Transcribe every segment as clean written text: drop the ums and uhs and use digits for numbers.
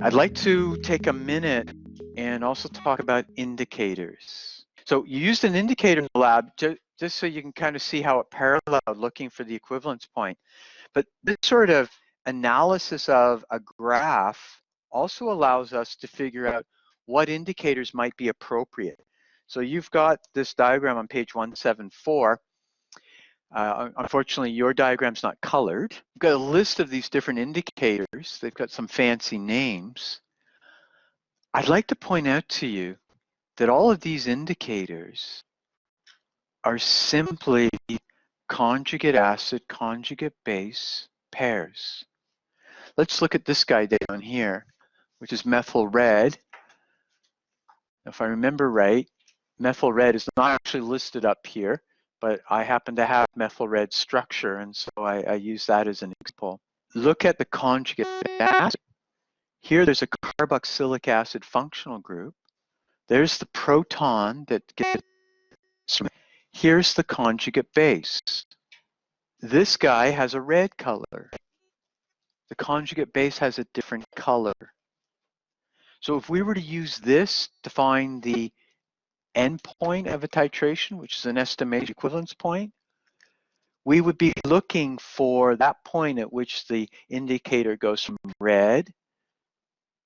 I'd like to take a minute and also talk about indicators. So you used an indicator in the lab just so you can kind of see how it paralleled looking for the equivalence point. But this sort of analysis of a graph also allows us to figure out what indicators might be appropriate. So you've got this diagram on page 174. Unfortunately, your diagram's not colored. We've got a list of these different indicators. They've got some fancy names. I'd like to point out to you that all of these indicators are simply conjugate acid, conjugate base pairs. Let's look at this guy down here, which is methyl red. If I remember right, methyl red is not actually listed up here, but I happen to have methyl red structure, and so I use that as an example. Look at the conjugate acid. Here there's a carboxylic acid functional group. There's the proton that gets. Here's the conjugate base. This guy has a red color. The conjugate base has a different color. So if we were to use this to find the endpoint of a titration, which is an estimated equivalence point, we would be looking for that point at which the indicator goes from red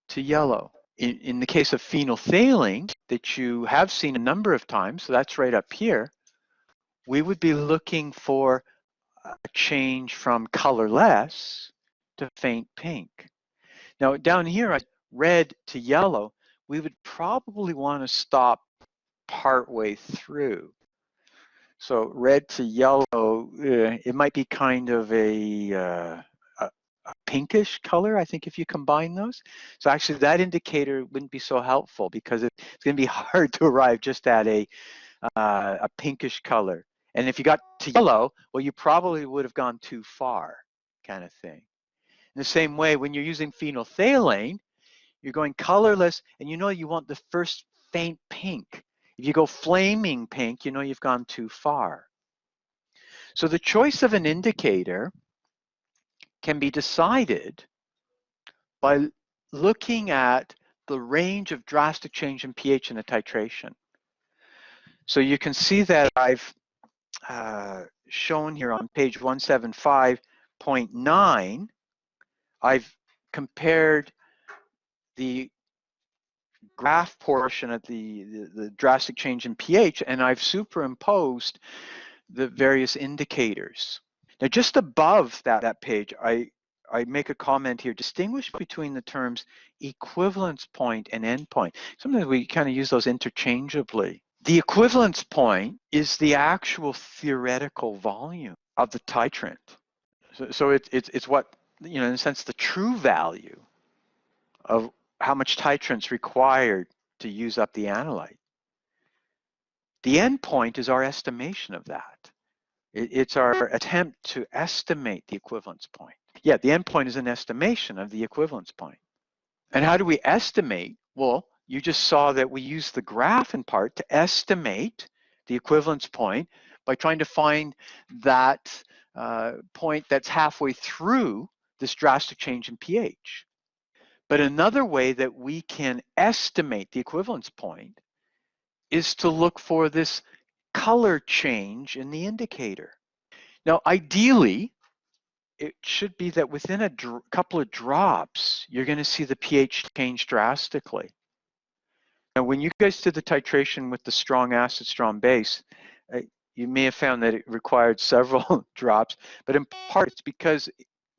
to yellow. In the case of phenolphthalein, that you have seen a number of times, so that's right up here, we would be looking for a change from colorless to faint pink. Now down here, red to yellow, we would probably want to stop partway through. So red to yellow, it might be kind of a pinkish color, I think, if you combine those. So actually that indicator wouldn't be so helpful because it's going to be hard to arrive just at a pinkish color. And if you got to yellow, well, you probably would have gone too far, kind of thing. In the same way, when you're using phenolphthalein, you're going colorless, and you know you want the first faint pink. If you go flaming pink, you know you've gone too far. So the choice of an indicator can be decided by looking at the range of drastic change in pH in a titration. So you can see that I've shown here on page 175.9, I've compared the graph portion of the drastic change in pH, and I've superimposed the various indicators. Now, just above that page, I make a comment here, distinguish between the terms equivalence point and endpoint. Sometimes we kind of use those interchangeably. The equivalence point is the actual theoretical volume of the titrant. So it's what, in a sense, the true value of how much titrant's required to use up the analyte. The endpoint is our estimation of that. It's our attempt to estimate the equivalence point. Yeah, the endpoint is an estimation of the equivalence point. And how do we estimate? Well, you just saw that we use the graph in part to estimate the equivalence point by trying to find that point that's halfway through this drastic change in pH. But another way that we can estimate the equivalence point is to look for this color change in the indicator. Now, ideally, it should be that within a couple of drops, you're going to see the pH change drastically. Now, when you guys did the titration with the strong acid, strong base, you may have found that it required several drops, but in part it's because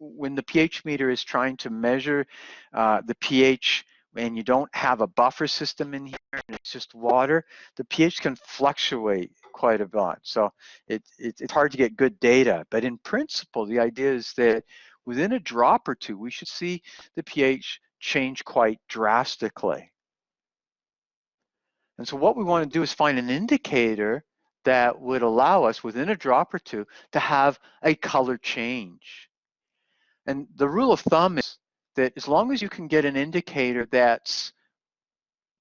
when the pH meter is trying to measure the pH and you don't have a buffer system in here and it's just water, the pH can fluctuate quite a lot. So it's hard to get good data. But in principle, the idea is that within a drop or two, we should see the pH change quite drastically. And so what we want to do is find an indicator that would allow us within a drop or two to have a color change. And the rule of thumb is that as long as you can get an indicator that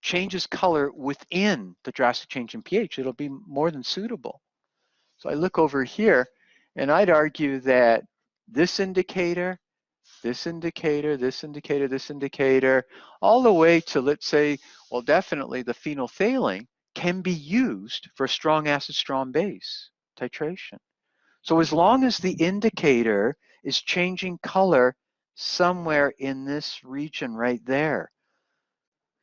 changes color within the drastic change in pH, it'll be more than suitable. So I look over here and I'd argue that this indicator, this indicator, this indicator, this indicator, all the way to, let's say, well, definitely the phenolphthalein can be used for strong acid, strong base titration. So as long as the indicator is changing color somewhere in this region right there.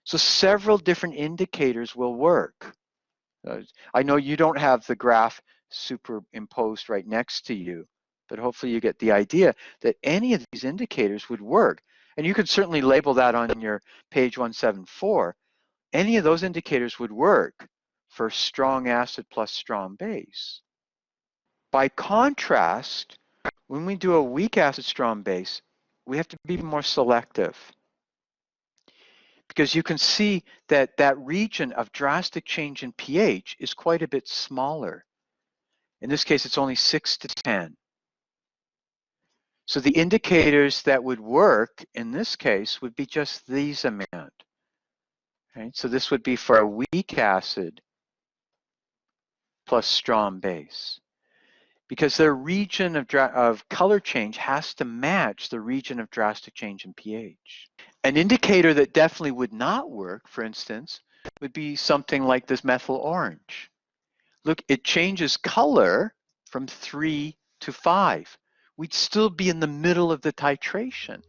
So several different indicators will work. I know you don't have the graph superimposed right next to you, but hopefully you get the idea that any of these indicators would work. And you could certainly label that on your page 174. Any of those indicators would work for strong acid plus strong base. By contrast, when we do a weak acid strong base, we have to be more selective, because you can see that that region of drastic change in pH is quite a bit smaller. In this case, it's only 6 to 10. So the indicators that would work in this case would be just these amount. Right? So this would be for a weak acid plus strong base, because their region of color change has to match the region of drastic change in pH. An indicator that definitely would not work, for instance, would be something like this methyl orange. Look, it changes color from 3 to 5. We'd still be in the middle of the titration,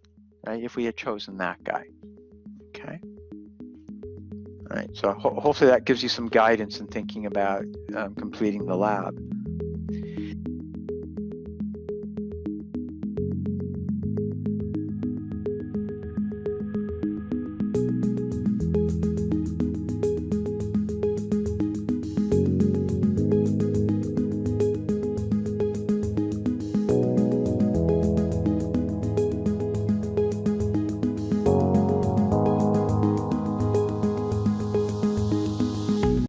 right, if we had chosen that guy. Okay. All right, so hopefully that gives you some guidance in thinking about completing the lab.